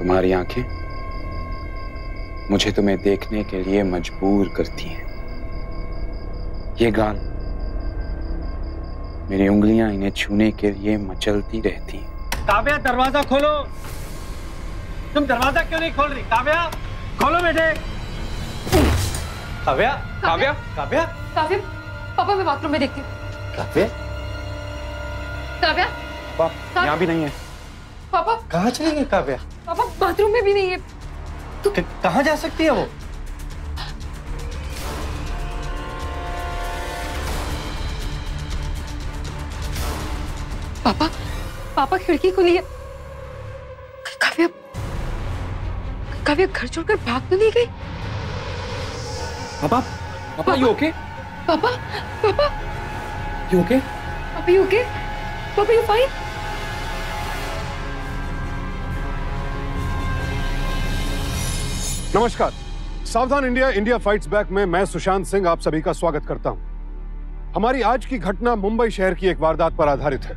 तुम्हारी आंखें मुझे तुम्हें देखने के लिए मजबूर करती हैं। ये गाल, मेरी उंगलियां इन्हें छूने के लिए मचलती रहती हैं। काव्या, दरवाजा खोलो। तुम दरवाजा क्यों नहीं खोल रही? काव्या, खोलो बेटे। काव्या, काव्या, काव्या, काव्या, पापा मैं बाथरूम में देखती हूँ। काव्या, काव्या, पापा यहाँ भी नहीं है। पापा कहाँ चली गई काव्या? पापा बाथरूम में भी नहीं है। तो कहाँ जा सकती है वो? पापा, पापा खिड़की खुली है। काव्या, काव्या घर छोड़कर भाग तो नहीं गई? पापा, पापा यू ओके? पापा, पापा यू ओके? पापा यू ओके? पापा यू फाइन? नमस्कार, सावधान इंडिया, इंडिया फाइट्स बैक में मैं सुशांत सिंह आप सभी का स्वागत करता हूं। हमारी आज की घटना मुंबई शहर की एक वारदात पर आधारित है।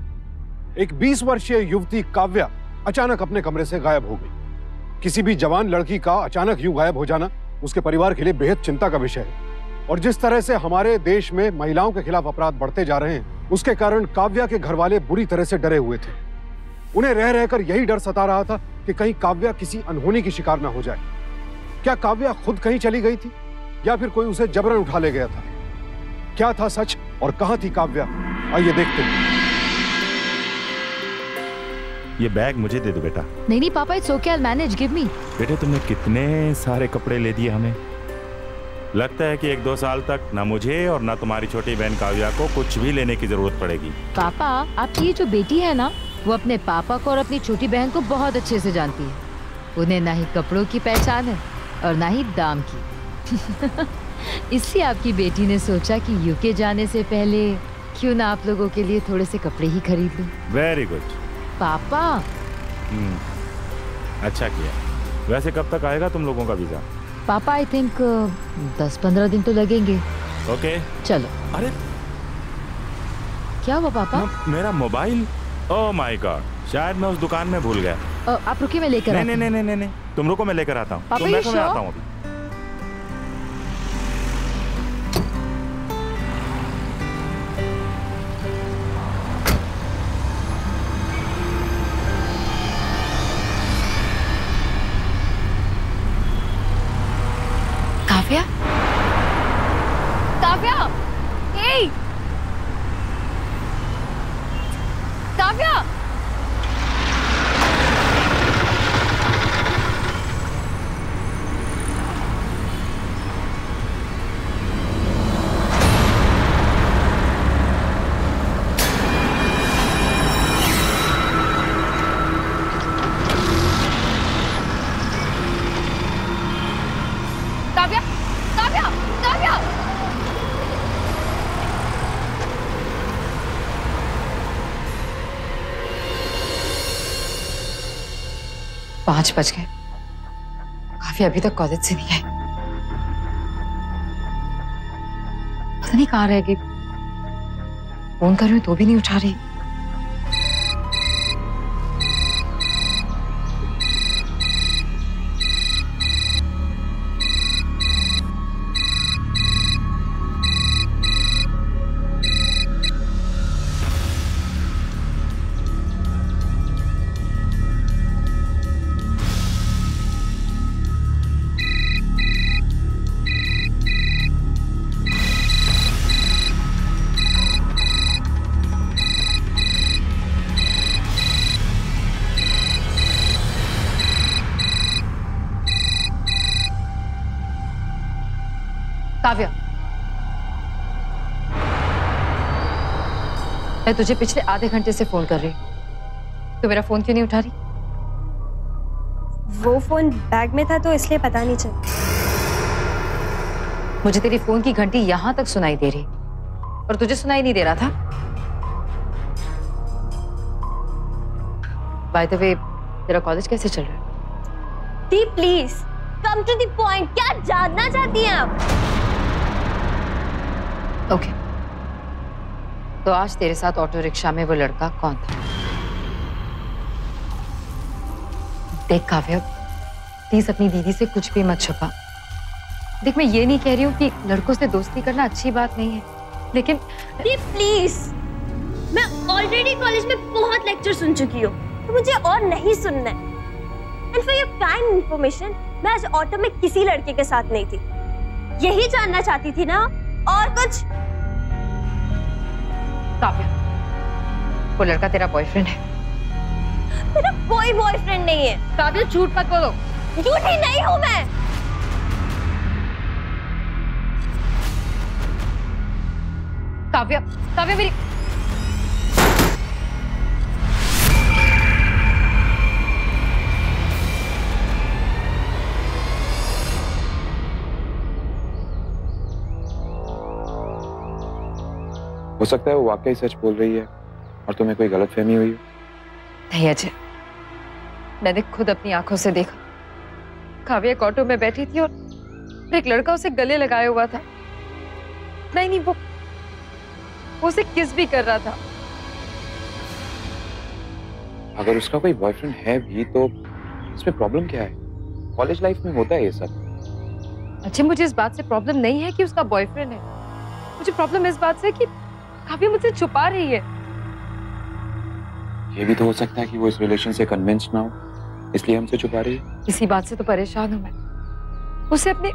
एक 20 वर्षीय युवती काव्या अचानक अपने कमरे से गायब हो गई। किसी भी जवान लड़की का अचानक यूं गायब हो जाना उसके परिवार के लिए बेहद चिंता का विषय है। और जिस तरह से हमारे देश में महिलाओं के खिलाफ अपराध बढ़ते जा रहे हैं, उसके कारण काव्या के घर वाले बुरी तरह से डरे हुए थे। उन्हें रह रहकर यही डर सता रहा था कि कहीं काव्या किसी अनहोनी की शिकार न हो जाए। क्या काव्या खुद कहीं चली गई थी या फिर कोई उसे जबरन उठा ले गया था? क्या था सच और कहां थी काव्या? आइए देखते हैं। ये बैग मुझे दे दो बेटा। नहीं नहीं पापा, it's okay, I will manage, give me. बेटे तुमने कितने सारे कपड़े ले दिए हमें। लगता है कि 1-2 साल तक ना मुझे और ना तुम्हारी छोटी बहन काव्या को कुछ भी लेने की जरूरत पड़ेगी। पापा, आपकी ये जो बेटी है ना, वो अपने पापा को और अपनी छोटी बहन को बहुत अच्छे से जानती है। उन्हें ना ही कपड़ों की पहचान है और ना ही दाम की। इसलिए आपकी बेटी ने सोचा कि यूके जाने से पहले क्यों ना आप लोगों के लिए थोड़े से कपड़े ही खरीद लूं। वेरी गुड पापा। अच्छा किया। वैसे कब तक आएगा तुम लोगों का वीजा? पापा आई थिंक 10-15 दिन तो लगेंगे। ओके चलो। अरे क्या हुआ पापा? मेरा मोबाइल, ओह माय गॉड, शायद मैं उस दुकान में भूल गया। आप रुकिए, मैं लेकर नहीं नहीं नहीं नहीं, तुम रुको, मैं लेकर आता हूँ। पापा तुम ये देखो, मैं आता हूँ अभी। काव्या, काव्या, हे, काव्या। काव्या, काव्या, काव्या। 5 बज गए। काव्या अभी तक कॉलेज से नहीं आई। पता नहीं कहाँ रह गई। फोन कर रही हूँ तो भी नहीं उठा रही। काव्या, मैं तुझे पिछले आधे घंटे से फोन कर रही हूँ। तो मेरा फोन क्यों नहीं उठा रही? वो फोन बैग में था तो इसलिए पता नहीं चला। मुझे तेरी फोन की घंटी यहां तक सुनाई दे रही और तुझे सुनाई नहीं दे रहा था। बाय द वे, तेरा कॉलेज कैसे चल रहा है? दी please come to the point. क्या जानना चाहती हैं आप? ओके, तो आज तेरे साथ ऑटो रिक्शा में वो लड़का कौन था? देख काव्या, प्लीज अपनी दीदी से कुछ भी मत छुपा। देख, मैं ये नहीं कह रही हूँ कि लड़कों से दोस्ती करना अच्छी बात नहीं है, लेकिन प्लीज, मैं ऑलरेडी कॉलेज में बहुत लेक्चर सुन चुकी हूँ, तो मुझे और नहीं सुनना है। And for your kind information, मैं आज ऑटो में किसी लड़के के साथ नहीं थी। यही जानना चाहती थी ना, और कुछ? काव्या, वो लड़का तेरा बॉयफ्रेंड है? मेरा कोई बॉयफ्रेंड नहीं है। काव्या, झूठ मत बोलो। झूठी नहीं हूँ मैं। काव्या, काव्या मेरी हो सकता है वो वाकई सच बोल रही है और तुम्हें कोई गलतफहमी हुई हो। नहीं अजय, मैंने खुद अपनी आंखों से देखा। काव्या एक ऑटो में बैठी थी और एक लड़का उसे गले लगाए हुआ था। नहीं, वो उसे किस भी कर रहा था। अगर उसका कोई बॉयफ्रेंड है भी तो इसमें प्रॉब्लम क्या है? कॉलेज लाइफ में होता है ये सब। अच्छा, मुझे इस बात से प्रॉब्लम नहीं है कि उसका बॉयफ्रेंड है। मुझे प्रॉब्लम इस बात से कि काव्या मुझसे छुपा रही है। ये भी तो हो सकता है कि वो इस रिलेशन से कन्विंस्ड ना हो, इसलिए हमसे छुपा रही है। इसी बात से तो परेशान हूं मैं। उसे अपने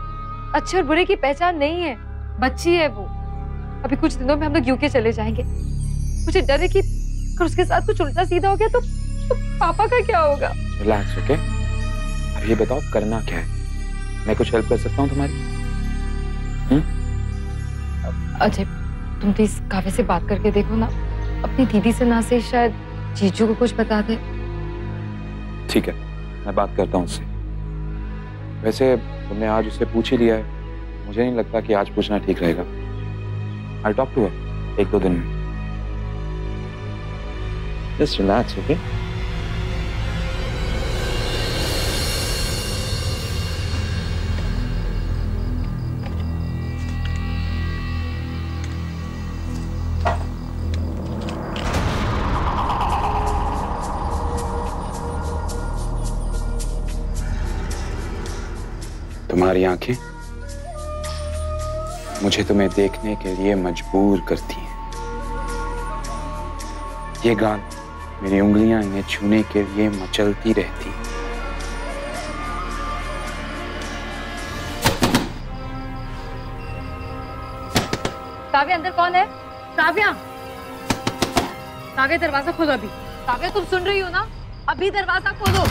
अच्छे और बुरे की पहचान नहीं है। बच्ची है वो। अभी कुछ दिनों में हम लोग यूके चले जाएंगे। मुझे डर है कि अगर उसके साथ कुछ उल्टा सीधा हो गया तो पापा का क्या होगा? Relax, okay? अब ये बताओ करना क्या है? मैं कुछ हेल्प कर सकता हूँ तुम्हारी? अजय, तुम प्लीज काव्या से बात करके देखो ना। अपनी दीदी से ना से शायद जीजू को कुछ बता दे। ठीक है, मैं बात करता हूँ उससे। वैसे तुमने आज उससे पूछ ही लिया है, मुझे नहीं लगता कि आज पूछना ठीक रहेगा। I'll talk to her 1-2 दिन में। Just relax, okay? तुम्हारी आंखें मुझे तुम्हें देखने के लिए मजबूर करती हैं। ये गाल, मेरी उंगलियां इन्हें छूने के लिए मचलती रहती हैं। काव्या, अंदर कौन है? काव्या, काव्या दरवाजा खोलो अभी। काव्या, तुम सुन रही हो ना? अभी दरवाजा खोलो।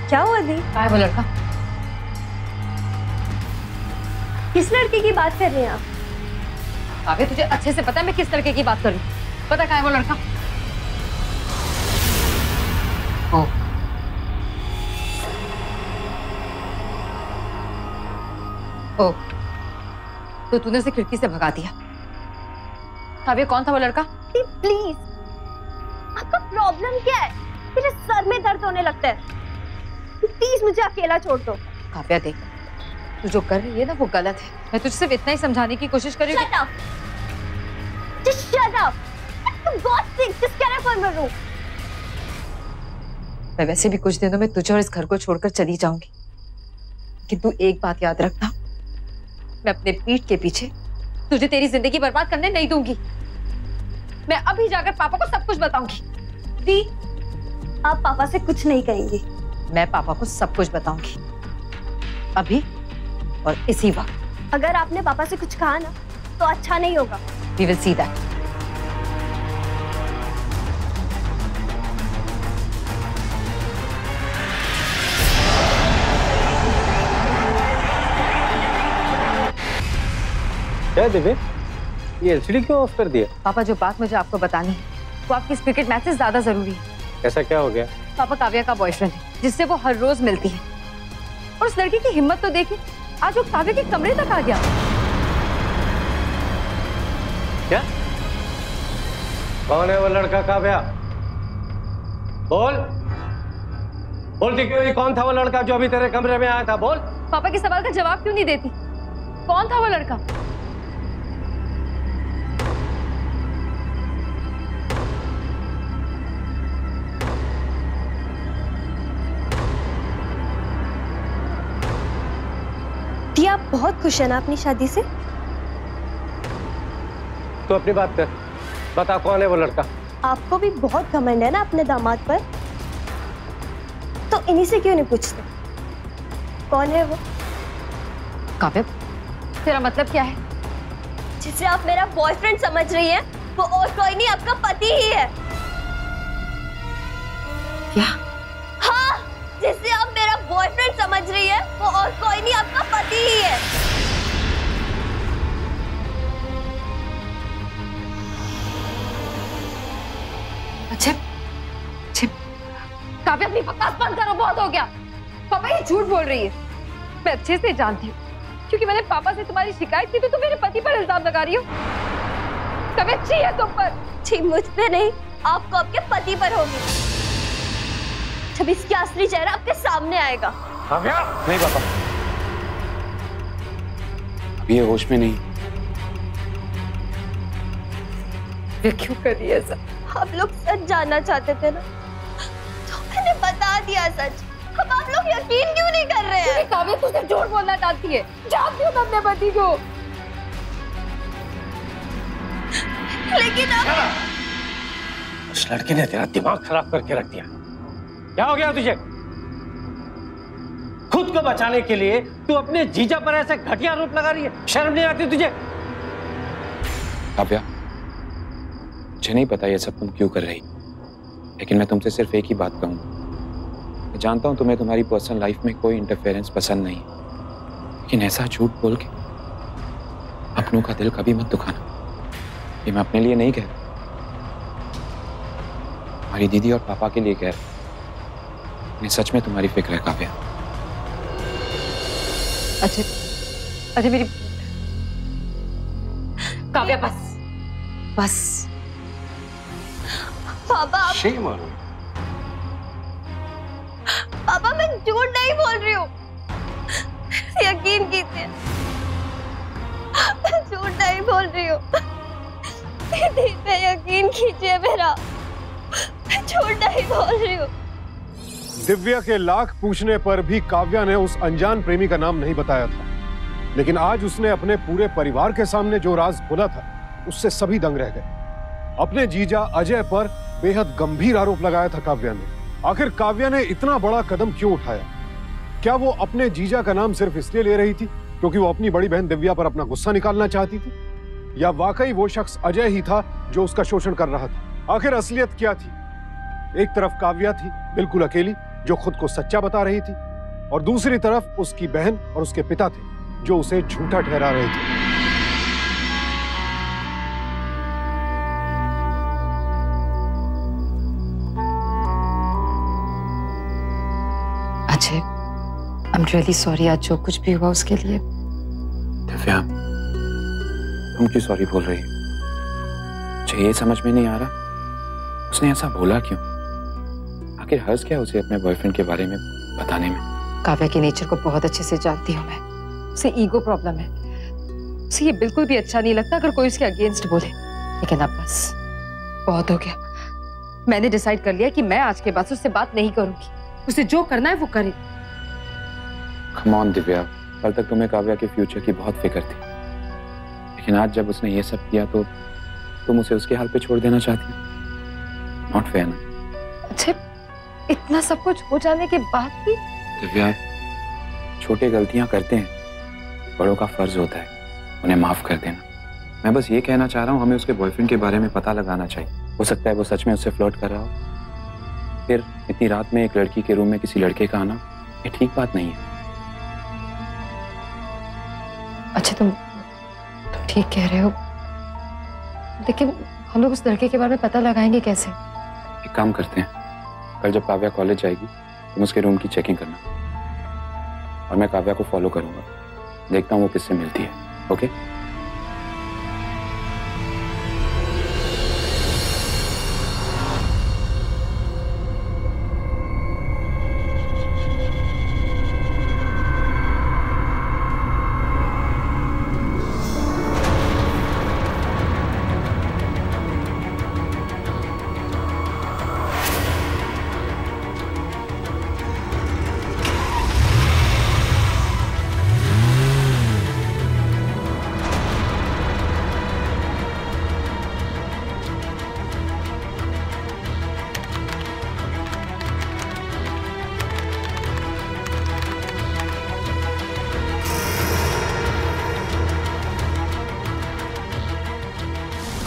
क्या हुआ दी? कहाँ है वो लड़का? किस लड़के की बात कर रहे हैं आप? काव्या, तुझे अच्छे से पता है मैं किस लड़के की बात कर रही हूँ। पता कहाँ है वो लड़का? ओ, तो तूने उसे खिड़की से भगा दिया। काव्या, कौन था वो लड़का? प्लीज, आपका प्रॉब्लम क्या है? मेरे सर में दर्द होने लगता है। प्लीज मुझे अकेला छोड़ दो। काव्या, देख, तू जो कर रही है ना वो गलत है। मैं तुझे सिर्फ इतना ही समझाने की कोशिश कर रही हूँ। Shut up! Just shut up! For God's sake, just get up on my room. मैं वैसे भी कुछ दिनों में तुझे और इस घर को छोड़कर चली जाऊंगी, किंतु एक बात याद रखना, मैं अपने पीठ के पीछे तुझे तेरी जिंदगी बर्बाद करने नहीं दूंगी। मैं अभी जाकर पापा को सब कुछ बताऊंगी। दी, आप पापा से कुछ नहीं कहेंगी। मैं पापा को सब कुछ बताऊंगी, अभी और इसी वक्त। अगर आपने पापा से कुछ कहा ना तो अच्छा नहीं होगा। We will see that. क्या दिव्य, ये एलसीडी क्यों ऑफ कर दिया? पापा, जो बात मुझे आपको बतानी है वो आपकी इस क्रिकेट मैच से ज्यादा जरूरी है। ऐसा क्या हो गया? पापा, काव्या का बॉयफ्रेंड है जिससे वो हर रोज मिलती है, और उस लड़की की हिम्मत तो देखिए, आज वो काव्या के कमरे तक आ गया। क्या? कौन है वो लड़का? काव्या, बोल बोल, क्यों? कौन था वो लड़का जो अभी तेरे कमरे में आया था? बोल। पापा के सवाल का जवाब क्यों नहीं देती? कौन था वो लड़का? टिया, आप बहुत खुश है ना अपनी शादी से? तो अपनी बात कर, बता कौन है वो लड़का? आपको भी बहुत घमंड है ना अपने दामाद पर, तो इन्हीं से क्यों नहीं पूछते कौन है वो? काव्या, तेरा मतलब क्या है? जिसे आप मेरा बॉयफ्रेंड समझ रही हैं, वो और कोई नहीं, आपका पति ही है। क्या? हाँ, जिसे आप मेरा बॉयफ्रेंड समझ रही है, वो और कोई नहीं, आपका पति ही है। अच्छा, काव्या अपनी बकवास बंद करो, बहुत हो गया। पापा ये झूठ बोल रही है, मैं अच्छे से जानती हूँ, क्योंकि मैंने पापा से तुम्हारी शिकायत की तो तुम मेरे पति पर इल्जाम लगा रही हो। काव्या अच्छी है तुम पर। जी, मुझ पे नहीं, आपको आपके पति पर होगी, जब इसका असली चेहरा आपके सामने आएगा। काव्या! नहीं पापा, अभी ये होश में नहीं। वे क्यों कर रही है ऐसा? आप लोग सच जानना चाहते थे ना, तो मैंने बता दिया सच। अब आप लोग यकीन क्यों नहीं कर रहे हैं? काव्या तू सिर्फ झूठ बोलना चाहती है, जानती हूँ मैं अपने पति को। लेकिन अब उस लड़के ने तेरा दिमाग खराब करके रख दिया। क्या हो गया तुझे? खुद को बचाने के लिए तू अपने जीजा पर ऐसे घटिया आरोप लगा रही है, शर्म नहीं आती तुझे? काव्या, मुझे नहीं पता ये सब तुम क्यों कर रही, लेकिन मैं तुमसे सिर्फ एक ही बात कहूंगा। मैं जानता हूं तुम्हें तुम्हारी पर्सनल लाइफ में कोई इंटरफेरेंस पसंद नहीं, लेकिन ऐसा झूठ बोल के अपनों का दिल कभी मत दुखाना। ये मैं अपने लिए नहीं कह रहा, हमारी दीदी और पापा के लिए कह रहा। मैं सच में तुम्हारी फिक्र है काव्या। अच्छा मेरी काव्या, बस पापा, पापा मैं झूठ नहीं बोल रही हूँ, यकीन कीजिए, मैं झूठ नहीं बोल रही हूँ। दीदी पे यकीन कीजिए मेरा, मैं झूठ नहीं बोल रही हूँ। दिव्या के लाख पूछने पर भी काव्या ने उस अनजान प्रेमी का नाम नहीं बताया था, लेकिन आज उसने अपने पूरे परिवार के सामने जो राज खोला था, उससे सभी दंग रह गए। अपने जीजा अजय पर बेहद गंभीर आरोप लगाया था काव्या ने। आखिर काव्या ने इतना बड़ा कदम क्यों उठाया? क्या वो अपने जीजा का नाम सिर्फ इसलिए ले रही थी क्योंकि वो अपनी बड़ी बहन दिव्या पर अपना गुस्सा निकालना चाहती थी, या वाकई वो शख्स अजय ही था जो उसका शोषण कर रहा था? आखिर असलियत क्या थी? एक तरफ काव्या थी बिल्कुल अकेली, जो खुद को सच्चा बता रही थी, और दूसरी तरफ उसकी बहन और उसके पिता थे जो उसे झूठा ठहरा रहे थे। Ajay, I am really sorry आज जो कुछ भी हुआ उसके लिए। दिव्या, तुम क्यों सॉरी बोल रही हो? मुझे ये समझ में नहीं आ रहा, उसने ऐसा बोला क्यों? आखिर हर्ज क्या उसे अपने बॉयफ्रेंड के बारे में बताने में? काव्या के नेचर को बहुत अच्छे से जानती हूँ मैं, उसे ईगो प्रॉब्लम है। उसे ये बिल्कुल भी अच्छा नहीं लगता अगर कोई उसके अगेंस्ट बोले, लेकिन अब बस बहुत हो गया। मैंने डिसाइड कर लिया कि मैं आज के बाद उससे बात नहीं करूंगी, उसे जो करना है वो करे। कम ऑन दिव्या, कल तक तुम्हें काव्या के फ्यूचर की बहुत फिक्र थी, लेकिन आज जब उसने ये सब किया तो तुम उसे उसके हाल पे छोड़ देना चाहती हो? नॉट फेयर ना। अच्छा, इतना सब कुछ हो जाने के बाद भी? दिव्या, छोटे गलतियां करते हैं, बड़ों का फर्ज होता है उन्हें माफ कर देना। मैं बस ये कहना चाह रहा हूँ, हमें उसके बॉयफ्रेंड के बारे में पता लगाना चाहिए। हो सकता है वो सच में उससे फ्लर्ट कर रहा हो, फिर इतनी रात में एक लड़की के रूम में किसी लड़के का आना ये ठीक बात नहीं है। अच्छा, तुम ठीक कह रहे हो, लेकिन हम लोग उस लड़के के बारे में पता लगाएंगे कैसे? एक काम करते हैं, कल जब काव्या कॉलेज जाएगी तुम उसके रूम की चेकिंग करना, और मैं काव्या को फॉलो करूंगा, देखता हूँ वो किससे मिलती है। ओके?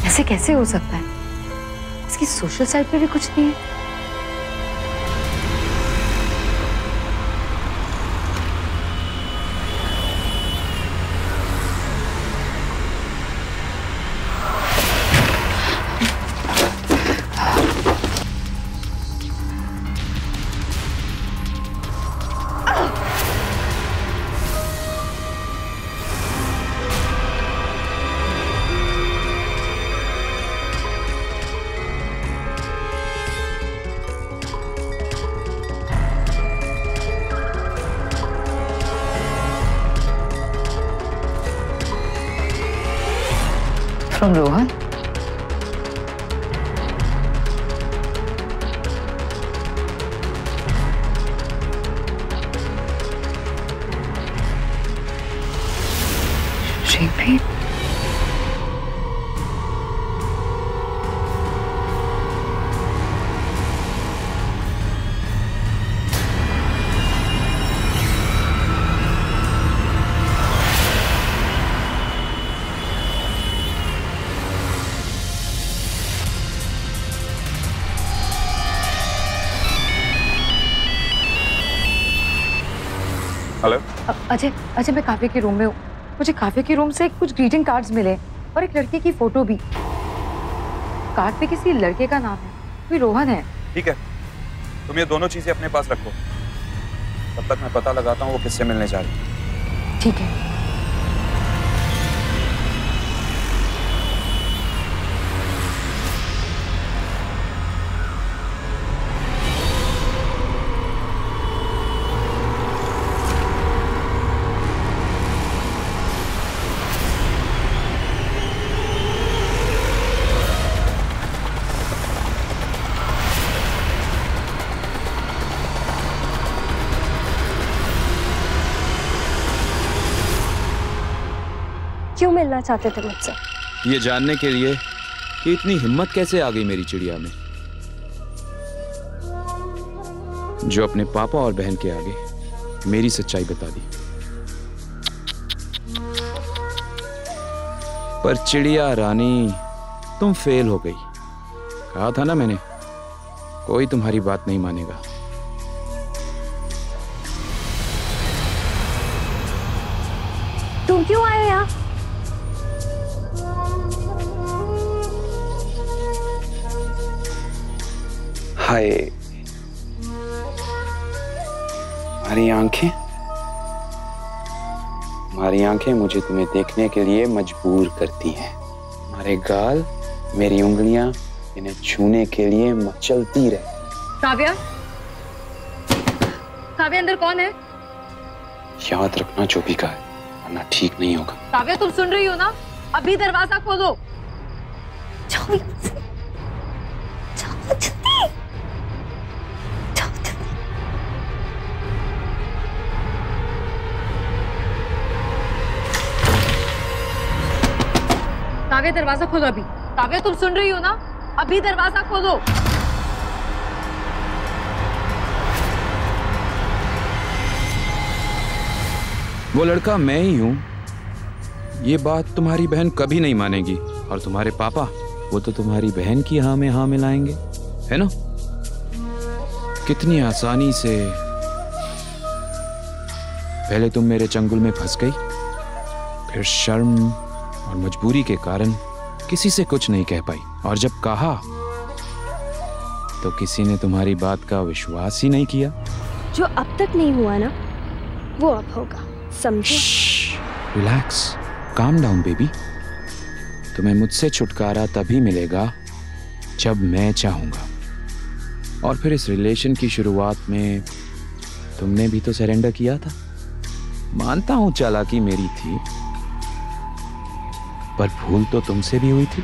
ऐसे कैसे हो सकता है? इसकी सोशल साइड पे भी कुछ नहीं है। From Rohan? Repeat. Hello. Ajay Ajay, मैं काव्य के रूम में हूँ। मुझे काव्य के रूम से कुछ ग्रीटिंग कार्ड्स मिले और एक लड़के की फोटो भी। कार्ड पे किसी लड़के का नाम है, कोई रोहन है। ठीक है, तुम ये दोनों चीजें अपने पास रखो, तब तक मैं पता लगाता हूँ वो किससे मिलने जा रही है। ठीक है। क्यों मिलना चाहते थे मुझसे? ये जानने के लिए कि इतनी हिम्मत कैसे आ गई मेरी चिड़िया में, जो अपने पापा और बहन के आगे मेरी सच्चाई बता दी। पर चिड़िया रानी, तुम फेल हो गई। कहा था ना मैंने, कोई तुम्हारी बात नहीं मानेगा। तुम क्यों आए यहाँ? हाय, हमारी आंखें मुझे तुम्हें देखने के लिए मजबूर करती हैं। हमारे गाल, मेरी उंगलियां इन्हें छूने के लिए मचलती रहे। काव्या, काव्या अंदर कौन है? याद रखना जो भी कहा है, वरना ठीक नहीं होगा। काव्या, तुम सुन रही हो ना? अभी दरवाजा खोलो। जाओ यहाँ से। जाओ जल्दी। जाओ जल्दी। काव्या, दरवाजा खोलो अभी। काव्या, तुम सुन रही हो ना? अभी दरवाजा खोलो। वो लड़का मैं ही हूं। ये बात तुम्हारी बहन कभी नहीं मानेगी, और तुम्हारे पापा, वो तो तुम्हारी बहन की हाँ में हाँ मिलाएंगे, है ना? कितनी आसानी से पहले तुम मेरे चंगुल में फंस गई, फिर शर्म और मजबूरी के कारण किसी से कुछ नहीं कह पाई, और जब कहा तो किसी ने तुम्हारी बात का विश्वास ही नहीं किया। जो अब तक नहीं हुआ ना, वो अब होगा, समझे? Relax, calm down baby. तुम्हें मुझसे छुटकारा तभी मिलेगा जब मैं चाहूंगा, और फिर इस रिलेशन की शुरुआत में तुमने भी तो सरेंडर किया था। मानता हूं चालाकी मेरी थी, पर भूल तो तुमसे भी हुई थी।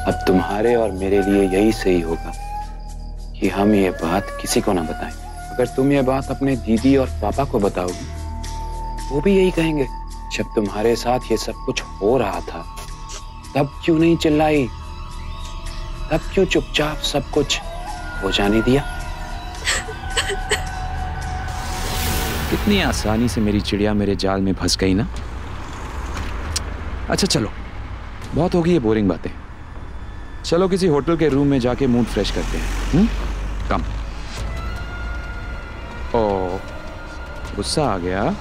अब तुम्हारे और मेरे लिए यही सही होगा कि हम ये बात किसी को ना बताएं। अगर तुम ये बात अपने दीदी और पापा को बताओगी, वो भी यही कहेंगे, जब तुम्हारे साथ ये सब कुछ हो रहा था तब क्यों नहीं चिल्लाई, तब क्यों चुपचाप सब कुछ हो जाने दिया। कितनी आसानी से मेरी चिड़िया मेरे जाल में फंस गई ना। अच्छा चलो, बहुत होगी ये बोरिंग बातें। चलो किसी होटल के रूम में जाके मूड फ्रेश करते हैं। कम। ओ, गुस्सा आ गया?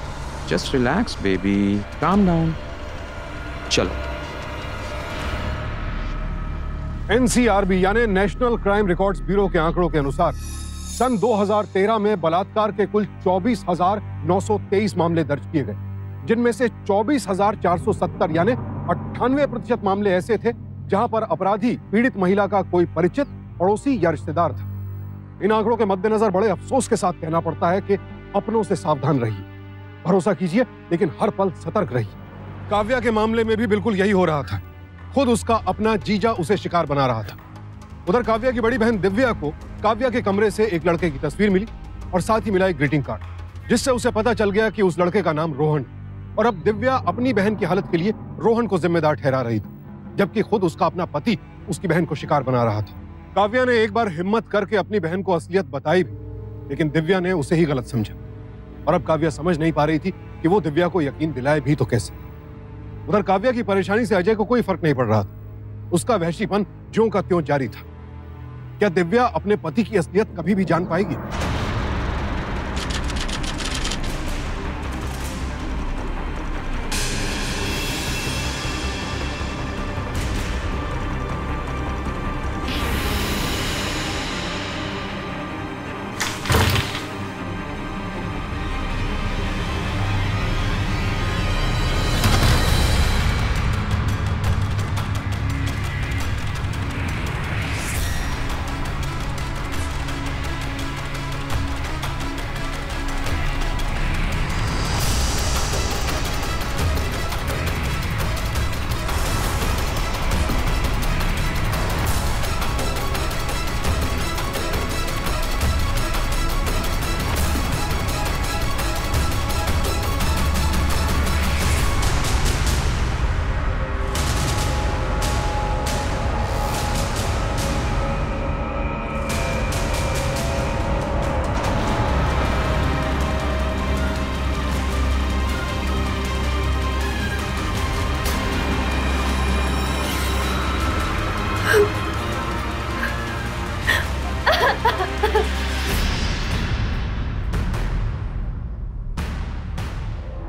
Just relax baby, calm down. चलो। एनसीआरबी यानी नेशनल क्राइम रिकॉर्ड्स ब्यूरो के आंकड़ों के अनुसार सन 2013 में बलात्कार के कुल 24,923 मामले दर्ज किए गए, जिनमें से 24,470 यानी 98% मामले ऐसे थे जहां पर अपराधी पीड़ित महिला का कोई परिचित, पड़ोसी या रिश्तेदार था। इन आंकड़ों के मद्देनजर बड़े अफसोस के साथ कहना पड़ता है कि अपनों से सावधान रहिए, भरोसा कीजिए लेकिन हर पल सतर्क रहिए। काव्या के मामले में भी बिल्कुल यही हो रहा था। खुद उसका अपना जीजा उसे शिकार बना रहा था। उधर काव्या की बड़ी बहन दिव्या को काव्या के कमरे से एक लड़के की तस्वीर मिली और साथ ही मिला एक ग्रीटिंग कार्ड, जिससे उसे पता चल गया कि उस लड़के का नाम रोहन, और अब दिव्या अपनी बहन की हालत के लिए रोहन को जिम्मेदार ठहरा रही थी, जबकि खुद उसका अपना पति उसकी बहन को शिकार बना रहा था। काव्या ने एक बार हिम्मत करके अपनी बहन को असलियत बताई भी, लेकिन दिव्या ने उसे ही गलत समझा, और अब काव्या समझ नहीं पा रही थी कि वो दिव्या को यकीन दिलाए भी तो कैसे। उधर काव्या की परेशानी से अजय को कोई फर्क नहीं पड़ रहा था। उसका वहशीपन ज्यों का त्यों जारी था। क्या दिव्या अपने पति की असलियत कभी भी जान पाएगी?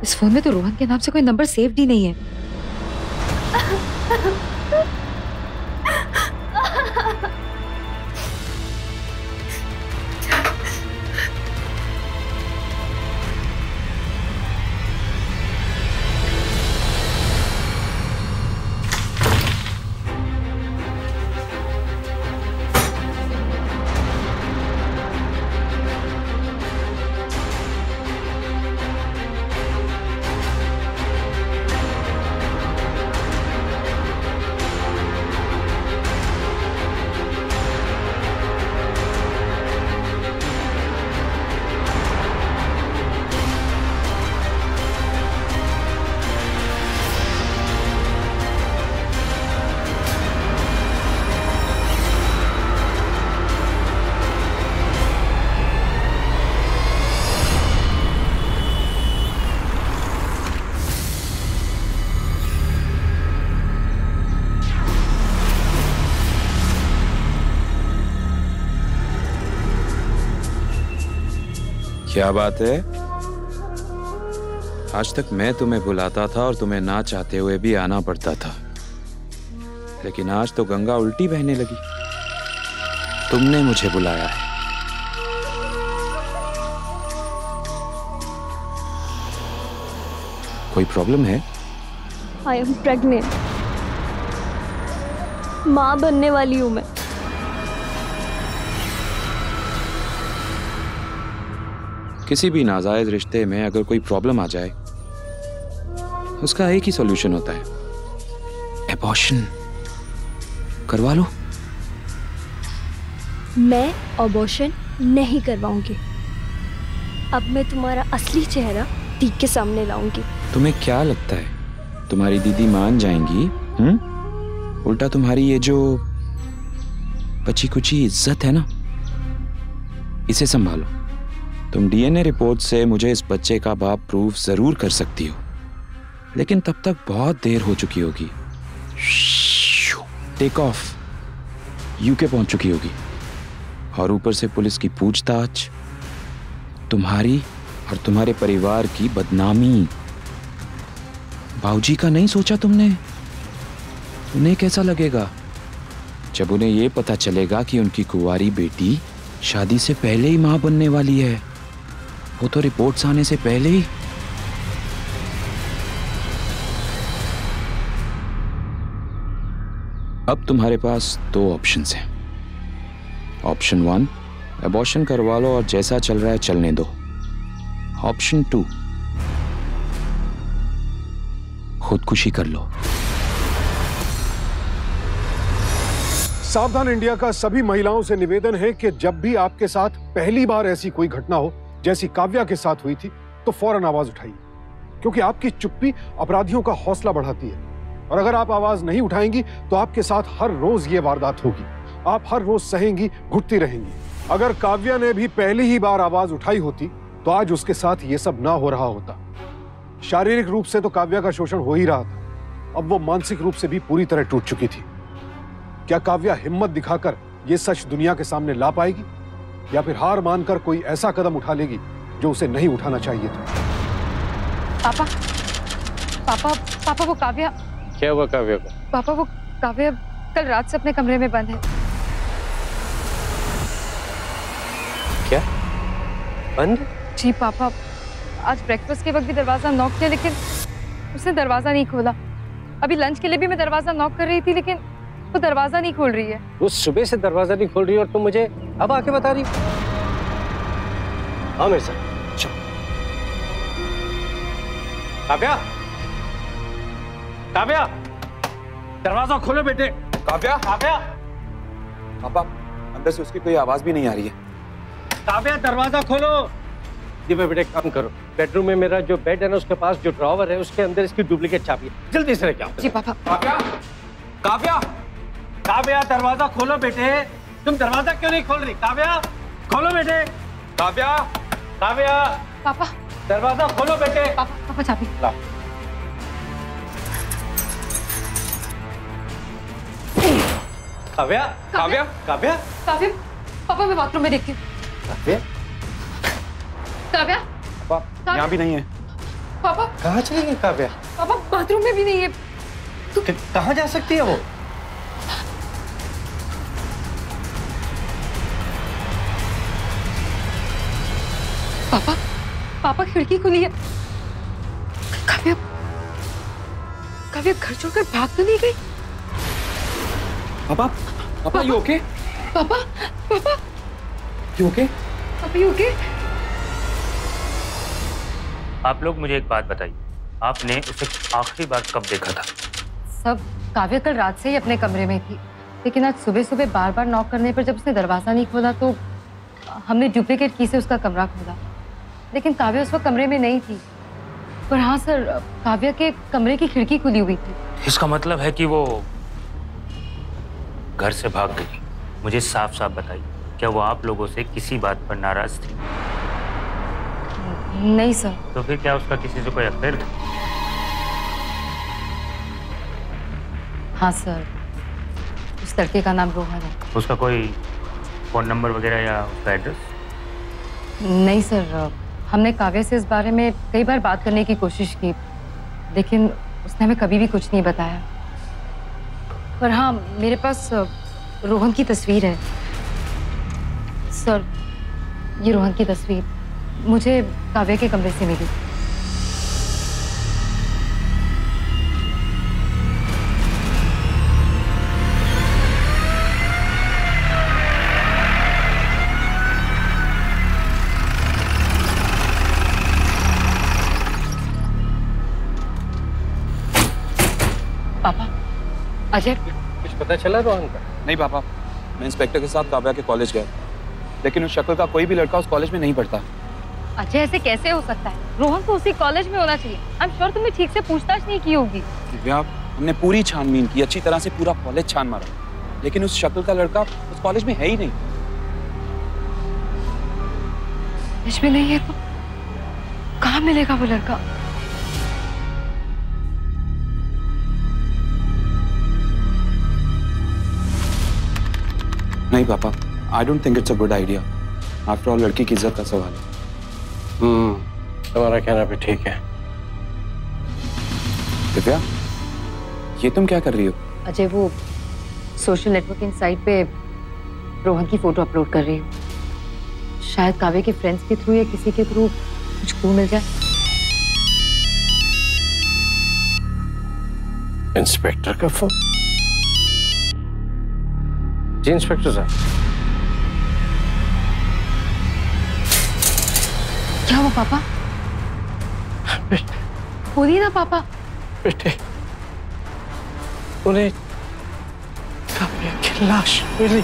इस फोन में तो रोहन के नाम से कोई नंबर सेव्ड ही नहीं है। क्या बात है? आज तक मैं तुम्हें बुलाता था और तुम्हें ना चाहते हुए भी आना पड़ता था, लेकिन आज तो गंगा उल्टी बहने लगी। तुमने मुझे बुलाया है। कोई प्रॉब्लम है? I am pregnant. माँ बनने वाली हूँ मैं। किसी भी नाजायज रिश्ते में अगर कोई प्रॉब्लम आ जाए, उसका एक ही सॉल्यूशन होता है, एबॉर्शन। करवा लो। मैं अबॉर्शन नहीं करवाऊंगी। अब मैं तुम्हारा असली चेहरा दीक के सामने लाऊंगी। तुम्हें क्या लगता है तुम्हारी दीदी मान जाएंगी? उल्टा तुम्हारी ये जो बची कुची इज्जत है ना, इसे संभालो। तुम डीएनए रिपोर्ट से मुझे इस बच्चे का बाप प्रूफ जरूर कर सकती हो, लेकिन तब तक बहुत देर हो चुकी होगी। टेक ऑफ यूके पहुंच चुकी होगी, और ऊपर से पुलिस की पूछताछ, तुम्हारी और तुम्हारे परिवार की बदनामी। बाबूजी का नहीं सोचा तुमने? उन्हें कैसा लगेगा जब उन्हें यह पता चलेगा कि उनकी कुंवारी बेटी शादी से पहले ही मां बनने वाली है? वो तो रिपोर्ट्स आने से पहले ही। अब तुम्हारे पास 2 ऑप्शंस हैं। ऑप्शन 1, अबॉर्शन करवा लो और जैसा चल रहा है चलने दो। ऑप्शन 2, खुदकुशी कर लो। सावधान इंडिया का सभी महिलाओं से निवेदन है कि जब भी आपके साथ पहली बार ऐसी कोई घटना हो जैसी काव्या के साथ हुई थी, तो फौरन आवाज उठाइए, क्योंकि आपकी चुप्पी अपराधियों का हौसला बढ़ाती है। और अगर आप आवाज नहीं उठाएंगी तो आपके साथ हर रोज ये वारदात होगी। आप हर रोज सहेंगी, घुटती रहेंगी। अगर काव्या ने भी पहली ही बार आवाज उठाई होती तो आज उसके साथ ये सब ना हो रहा होता। शारीरिक रूप से तो काव्या का शोषण हो ही रहा था, अब वो मानसिक रूप से भी पूरी तरह टूट चुकी थी। क्या काव्या हिम्मत दिखाकर ये सच दुनिया के सामने ला पाएगी, या फिर हार मानकर कोई ऐसा कदम उठा लेगी जो उसे नहीं उठाना चाहिए था? पापा पापा पापा, वो काव्या। क्या हुआ काव्या को? पापा, वो काव्या कल रात से अपने कमरे में बंद है। क्या बंद? जी पापा, आज ब्रेकफास्ट के वक्त भी दरवाजा नॉक किया, लेकिन उसने दरवाजा नहीं खोला। अभी लंच के लिए भी मैं दरवाजा नॉक कर रही थी, लेकिन वो दरवाजा नहीं खोल रही है। वो सुबह से दरवाजा नहीं खोल रही और तुम मुझे अब आके बता रही हो? हाँ मेरे साथ। काव्या, काव्या, दरवाजा खोलो बेटे। काव्या, काव्या, पापा अंदर से उसकी कोई आवाज भी नहीं आ रही है। काव्या, दरवाजा खोलो। जी मैं बेटे काम करो, बेडरूम में मेरा जो बेड है ना, उसके पास जो ड्रॉवर है उसके अंदर इसकी डुप्लीकेट चाबी है, जल्दी से लेके आओ। जी पापा। काव्या, काव्या, काव्या, दरवाजा खोलो बेटे। तुम दरवाजा क्यों नहीं खोल रही? काव्या, खोलो बेटे। काव्या, काव्या, पापा, दरवाजा खोलो बेटे। पापा, पापा चाबी लाओ। काव्या, काव्या, काव्या, काव्या, पापा मैं बाथरूम में देखती हूँ। काव्या, काव्या, पापा यहाँ भी नहीं है। पापा, कहाँ चली गई काव्या? पापा बाथरूम में भी नहीं है। कहाँ जा सकती है वो? पापा, पापा खिड़की खुली है। काव्या, काव्या घर छोड़कर भाग तो नहीं गई? पापा, पापा यू ओके? पापा, पापा, यू ओके? पापा यू ओके? आप लोग मुझे एक बात बताइए, आपने उसे आखिरी बार कब देखा था? सब काव्या कल रात से ही अपने कमरे में थी, लेकिन आज सुबह सुबह बार बार नॉक करने पर जब उसने दरवाजा नहीं खोला तो हमने डुप्लीकेट की से उसका कमरा खोला, लेकिन काव्या उस वक्त कमरे में नहीं थी। पर हाँ सर, काव्या के कमरे की खिड़की खुली हुई थी। इसका मतलब है कि वो घर से भाग गई। मुझे साफ साफ बताइए, क्या वो आप लोगों से किसी बात पर नाराज थी? नहीं सर। तो फिर क्या उसका किसी से कोई अफेयर था? हाँ सर, उस लड़के का नाम रोहन है। उसका कोई फोन नंबर वगैरह या उसका एड्रेस? नहीं सर, हमने काव्या से इस बारे में कई बार बात करने की कोशिश की, लेकिन उसने हमें कभी भी कुछ नहीं बताया। पर हाँ, मेरे पास रोहन की तस्वीर है सर। ये रोहन की तस्वीर मुझे काव्या के कमरे से मिली। पापा, अजय, कुछ पता चला रोहन का? नहीं पापा, मैं इंस्पेक्टर के साथ काव्या के कॉलेज गया, लेकिन उस शक्ल का कोई भी लड़का उस कॉलेज में नहीं पढ़ता। अजय ऐसे कैसे हो सकता है? रोहन तो उसी कॉलेज में होना चाहिए। आई एम श्योर तुमने ठीक से पूछताछ नहीं की होगी। दिव्या, हमने पूरी छानबीन की, अच्छी तरह से पूरा कॉलेज छान मारा, लेकिन उस शक्ल का लड़का उस कॉलेज में है ही नहीं। कॉलेज में नहीं है तो कहाँ मिलेगा वो लड़का? नहीं पापा, I don't think it's a good idea. After all लड़की की इज्जत का सवाल है। तुम्हारा कहना भी ठीक है। दिव्या, ये तुम क्या कर रही हो? अजय, वो सोशल नेटवर्किंग साइट पे रोहन की फोटो अपलोड कर रही हूँ। शायद काव्या के फ्रेंड्स के थ्रू या किसी के थ्रू कुछ क्लू मिल जाए। इंस्पेक्टर का फोन? जी इंस्पेक्टर साहब। क्या हुआ पापा? बोलिए ना पापा। बेटे, उन्हें काव्या की लाश मिली।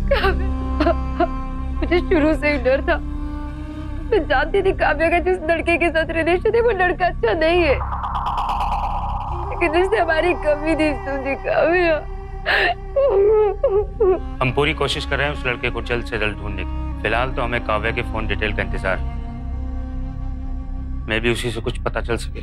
काव्या, मुझे शुरू से ही डर था। मैं जानती थी काव्या का जिस लड़के के साथ रिलेशन है वो लड़का अच्छा नहीं है, लेकिन उसने हमारी कमी नहीं समझी। काव्या, हम पूरी कोशिश कर रहे हैं उस लड़के को जल्द से जल्द ढूंढने की। फिलहाल तो हमें काव्या के फोन डिटेल का इंतजार है। मैं भी उसी से कुछ पता चल सके।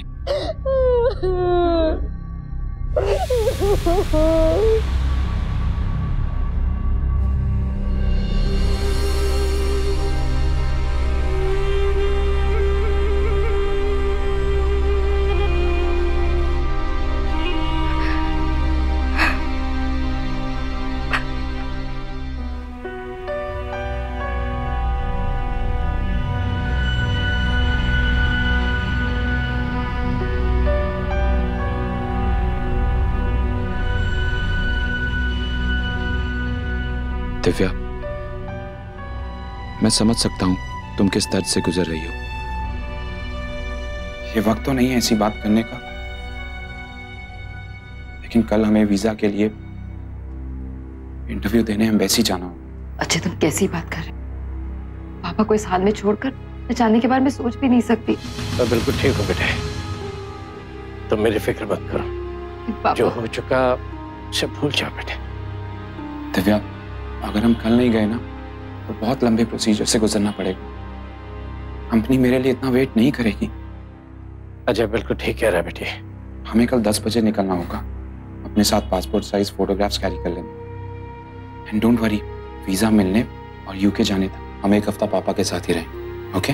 दिव्या, मैं समझ सकता हूं तुम किस दर्द से गुजर रही हो। ये वक्त तो नहीं है ऐसी बात करने का, लेकिन कल हमें वीजा के लिए इंटरव्यू देने एम्बेसी जाना हो। अच्छा, तुम कैसी बात कर रहे? पापा को इस हाल में छोड़कर मैं जाने के बारे में सोच भी नहीं सकती। तो बिल्कुल ठीक हो बेटे, तुम मेरी फिक्र मत करो। जो हो चुका उसे भूल जाओ बेटे। दिव्या, अगर हम कल नहीं गए ना तो बहुत लंबे प्रोसीजर से गुजरना पड़ेगा। कंपनी मेरे लिए इतना वेट नहीं करेगी। अजय बिल्कुल ठीक कह रहा है बेटी। हमें कल 10 बजे निकलना होगा। अपने साथ पासपोर्ट साइज फोटोग्राफ्स कैरी कर लेना। एंड डोंट वरी, वीजा मिलने और यूके जाने तक हम एक हफ्ता पापा के साथ ही रहें। ओके?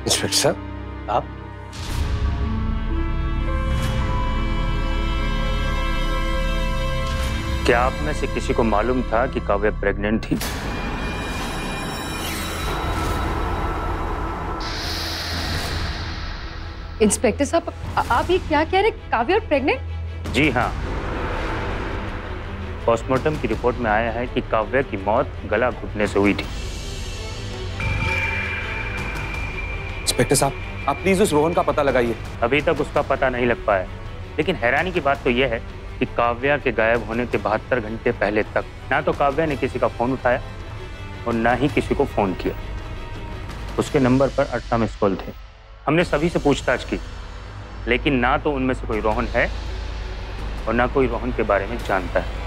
इंस्पेक्टर साहब, आप? क्या आप में से किसी को मालूम था कि काव्या प्रेग्नेंट थी? इंस्पेक्टर साहब, आप ये क्या कह रहे? काव्या प्रेग्नेंट? जी हाँ, पोस्टमार्टम की रिपोर्ट में आया है कि काव्या की मौत गला घुटने से हुई थी। इंस्पेक्टर साहब, आप प्लीज उस रोहन का पता लगाइए। अभी तक उसका पता नहीं लग पाया, लेकिन हैरानी की बात तो यह है कि काव्या के गायब होने के 72 घंटे पहले तक ना तो काव्या ने किसी का फोन उठाया और ना ही किसी को फोन किया। उसके नंबर पर 18 मिस कॉल थे। हमने सभी से पूछताछ की, लेकिन ना तो उनमें से कोई रोहन है और ना कोई रोहन के बारे में जानता है।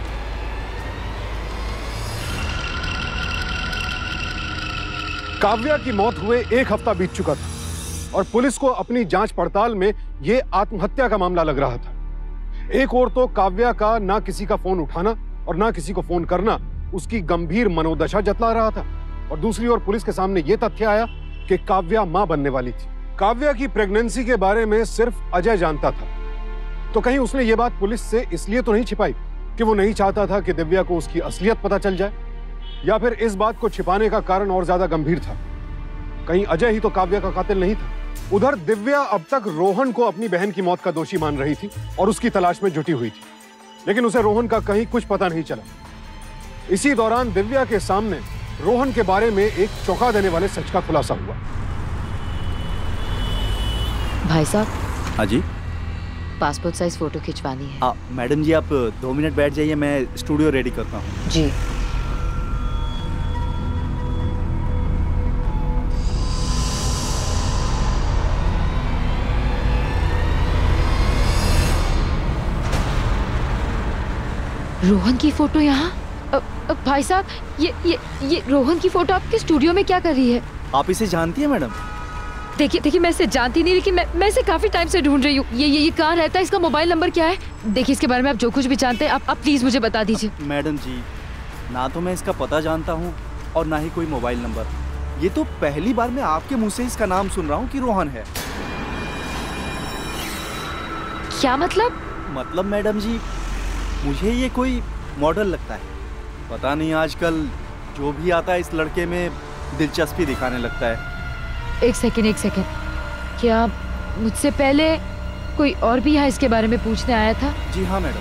काव्या की मौत हुए 1 हफ्ता बीत चुका था और पुलिस को अपनी जांच पड़ताल में यह आत्महत्या का मामला लग रहा था। एक ओर तो काव्या का ना किसी का फोन उठाना और ना किसी को फोन करना उसकी गंभीर मनोदशा जतला रहा था, और दूसरी ओर पुलिस के सामने यह तथ्य आया कि काव्या मां बनने वाली थी। काव्या की प्रेगनेंसी के बारे में सिर्फ अजय जानता था, तो कहीं उसने ये बात पुलिस से इसलिए तो नहीं छिपाई कि वो नहीं चाहता था कि दिव्या को उसकी असलियत पता चल जाए, या फिर इस बात को छिपाने का कारण और ज्यादा गंभीर था? कहीं अजय ही तो काव्या का कातिल नहीं था? उधर दिव्या अब तक रोहन को अपनी बहन की मौत का दोषी मान रही थी और उसकी तलाश में जुटी हुई थी, लेकिन उसे रोहन का कहीं कुछ पता नहीं चला। इसी दौरान दिव्या के सामने रोहन के बारे में एक चौंका देने वाले सच का खुलासा हुआ। भाई साहब। हाँ जी। पासपोर्ट साइज फोटो खिंचवानी है। मैडम जी आप 2 मिनट बैठ जाइए, मैं स्टूडियो रेडी करता हूँ। जी। रोहन की फोटो यहाँ? भाई साहब ये रोहन की फोटो आपके स्टूडियो में क्या कर रही है? आप इसे जानती है मैडम? देखिए मैं इसे जानती नहीं, लेकिन मैं इसे काफी टाइम से ढूंढ रही हूँ। ये कहाँ रहता है, इसका मोबाइल नंबर क्या है? देखिए इसके बारे में आप जो कुछ भी जानते हैं आप प्लीज मुझे बता दीजिए। मैडम जी, ना तो मैं इसका पता जानता हूँ और ना ही कोई मोबाइल नंबर। ये तो पहली बार मैं आपके मुंह से इसका नाम सुन रहा हूँ कि रोहन है। क्या मतलब? मतलब मैडम जी, मुझे ये कोई मॉडल लगता है। पता नहीं आजकल जो भी आता है इस लड़के में दिलचस्पी दिखाने लगता है। एक सेकंड, क्या मुझसे पहले कोई और भी यहाँ इसके बारे में पूछने आया था? जी हाँ मैडम,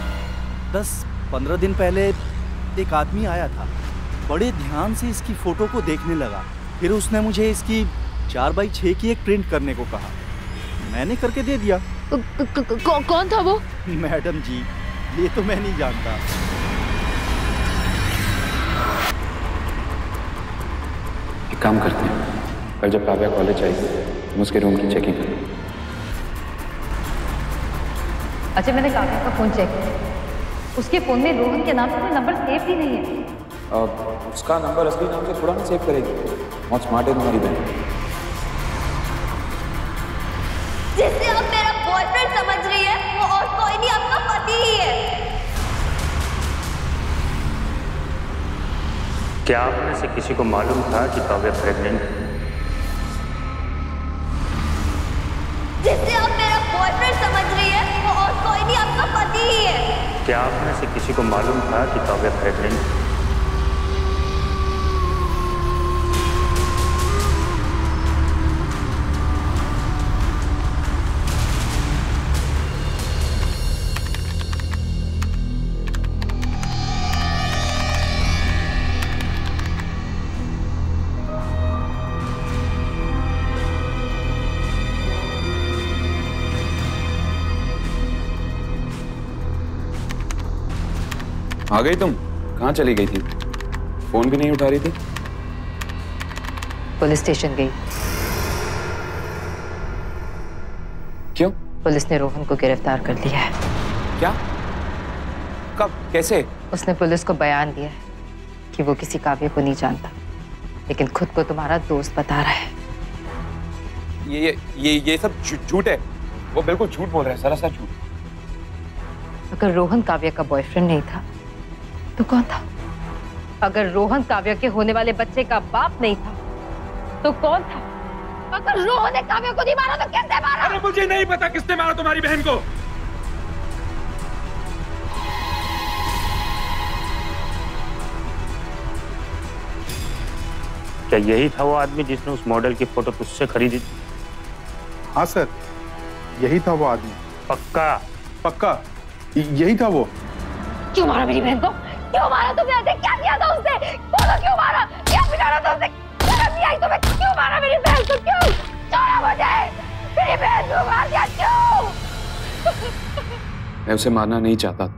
10-15 दिन पहले एक आदमी आया था, बड़े ध्यान से इसकी फोटो को देखने लगा। फिर उसने मुझे इसकी 4x6 की एक प्रिंट करने को कहा, मैंने करके दे दिया। कौन था वो? मैडम जी ये तो मैं नहीं जानता। एक काम करते हैं, कल जब काव्या कॉलेज आएगी हम उसके रूम की चेकिंग करेंगे। अच्छा, मैंने काव्या का फोन चेक किया, उसके फोन में रोहन के नाम से कोई नंबर सेव ही नहीं है। उसका नंबर असली नाम से थोड़ा ना सेव करेगी, बहुत स्मार्ट है तुम्हारी बहन। जिसे आप मेरा बॉयफ्रेंड समझ रही है वो और कोई नहीं, आपका पति ही है। क्या आप में से किसी को मालूम था कि काव्या प्रेग्नेंट है? जिसे आप मेरा बॉयफ्रेंड समझ रही है वो और कोई नहीं, आपका पति ही है। क्या आप में से किसी को मालूम था कि काव्या प्रेग्नेंट है? आ गई तुम? कहाँ चली गई थी? फोन भी नहीं उठा रही थी। पुलिस स्टेशन गई। क्यों? पुलिस ने रोहन को गिरफ्तार कर लिया है। क्या? कब? कैसे? उसने पुलिस को बयान दिया है कि वो किसी काव्य को नहीं जानता, लेकिन खुद को तुम्हारा दोस्त बता रहा है। ये सब झूठ है। वो बिल्कुल झूठ बोल रहा है, सरासर झूठ। अगर रोहन काव्य का बॉयफ्रेंड नहीं था तो कौन था? अगर रोहन काव्य के होने वाले बच्चे का बाप नहीं था तो कौन था? अगर रोहन ने काव्य को नहीं मारा तो कैसे मारा? अरे मुझे नहीं पता किसने मारा तुम्हारी बहन को। क्या यही था वो आदमी जिसने उस मॉडल की फोटो तुझसे खरीदी थी? हाँ सर, यही था वो आदमी। पक्का? पक्का यही था वो। क्यों मारा मेरी बहन को? क्यों मारा तुमने? ऐसे क्या किया था उसने? बोलो क्यों मारा? क्या बिगाड़ा था उसने? शर्म नहीं आई तुम्हें? क्यों मारा मेरी बहन को? क्यों? छोड़ा मुझे, मेरी बहन को मार दिया क्यों? मैं उसे मारना नहीं चाहता था,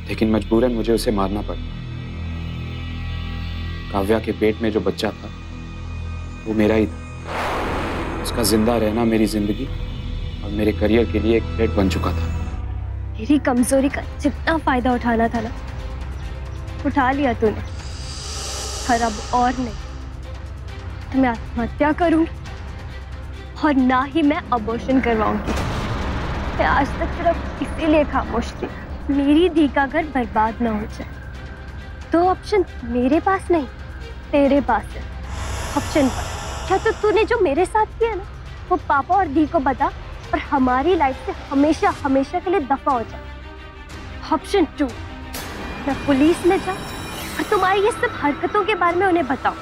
लेकिन मजबूरन मुझे उसे मारना पड़ा। काव्या के पेट में जो बच्चा था वो मेरा ही था। उसका जिंदा रहना मेरी जिंदगी और मेरे करियर के लिए एक थ्रेट बन चुका था। मेरी कमजोरी का जितना फायदा उठाना था ना, उठा लिया तूने। और अब और नहीं तो मैं आत्महत्या करूंगी और ना ही मैं अबॉर्शन करवाऊंगी। मैं आज तक सिर्फ इसीलिए खामोश थी, मेरी धी का घर बर्बाद ना हो जाए। दो ऑप्शन मेरे पास नहीं, तेरे पास है। ऑप्शन पर क्या तो तूने जो मेरे साथ किया ना वो पापा और धी को बता और हमारी लाइफ से हमेशा हमेशा के लिए दफा हो जाए। ऑप्शन 2, मैं पुलिस में जाऊं और तुम्हारी ये सब हरकतों के बारे में उन्हें बताऊं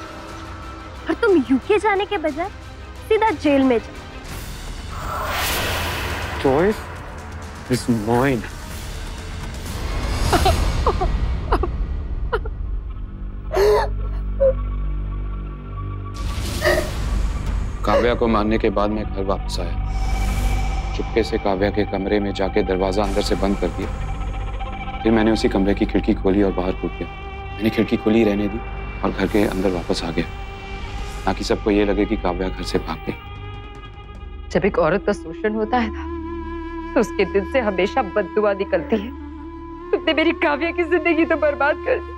और तुम यूके जाने के बजाय सीधा जेल में जा। Choice is mine. काव्या को मारने के बाद मैं घर वापस आया। चुपके से काव्या के कमरे में जाके दरवाजा अंदर से बंद कर दिया। फिर मैंने उसी कमरे की खिड़की खोली और बाहर कूद गया। मैंने खिड़की खुली रहने दी और घर के अंदर वापस आ गया, ताकि सबको ये लगे कि काव्या घर से भाग गई। जब एक औरत का शोषण होता है ना, तो उसके दिल से हमेशा बददुआ निकलती है। तुमने मेरी काव्या की जिंदगी तो बर्बाद कर दी,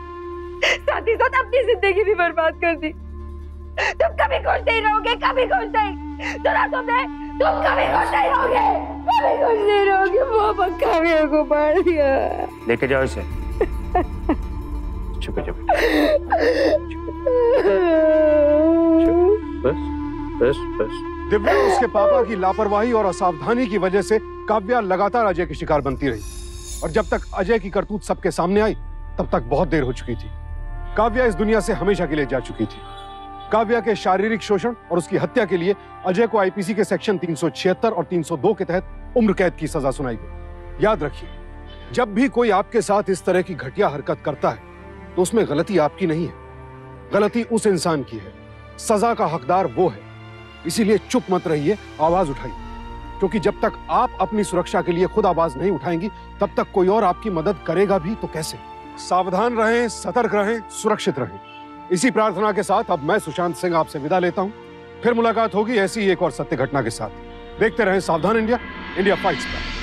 साथ ही साथ अपनी जिंदगी भी बर्बाद कर दी। तुम कभी खुश नहीं रहोगे, कभी खुश नहीं। सुना तुमने? तुम कभी खुश नहीं रहोगे, कभी खुश नहीं रहोगे। वो काव्या को मार दिया। लेके जाओ इसे। चुप चुप बस बस बस। दिव्या और उसके पापा की लापरवाही और असावधानी की वजह से काव्या लगातार अजय की शिकार बनती रही, और जब तक अजय की करतूत सबके सामने आई तब तक बहुत देर हो चुकी थी। काव्या इस दुनिया से हमेशा के लिए जा चुकी थी। काव्या के शारीरिक शोषण और उसकी हत्या के लिए अजय को आईपीसी के सेक्शन 376 और 302 के तहत उम्र कैद की सजा सुनाई गई। याद रखिए, जब भी कोई आपके साथ इस तरह की घटिया हरकत करता है तो उसमें गलती आपकी नहीं है, गलती उस इंसान की है। सजा का हकदार वो है। इसीलिए चुप मत रहिए, आवाज उठाइए, क्योंकि जब तक आप अपनी सुरक्षा के लिए खुद आवाज नहीं उठाएंगी तब तक कोई और आपकी मदद करेगा भी तो कैसे। सावधान रहें, सतर्क रहें, सुरक्षित रहें। इसी प्रार्थना के साथ अब मैं सुशांत सिंह आपसे विदा लेता हूं। फिर मुलाकात होगी ऐसी एक और सत्य घटना के साथ। देखते रहें सावधान इंडिया, इंडिया फाइट्स बैक।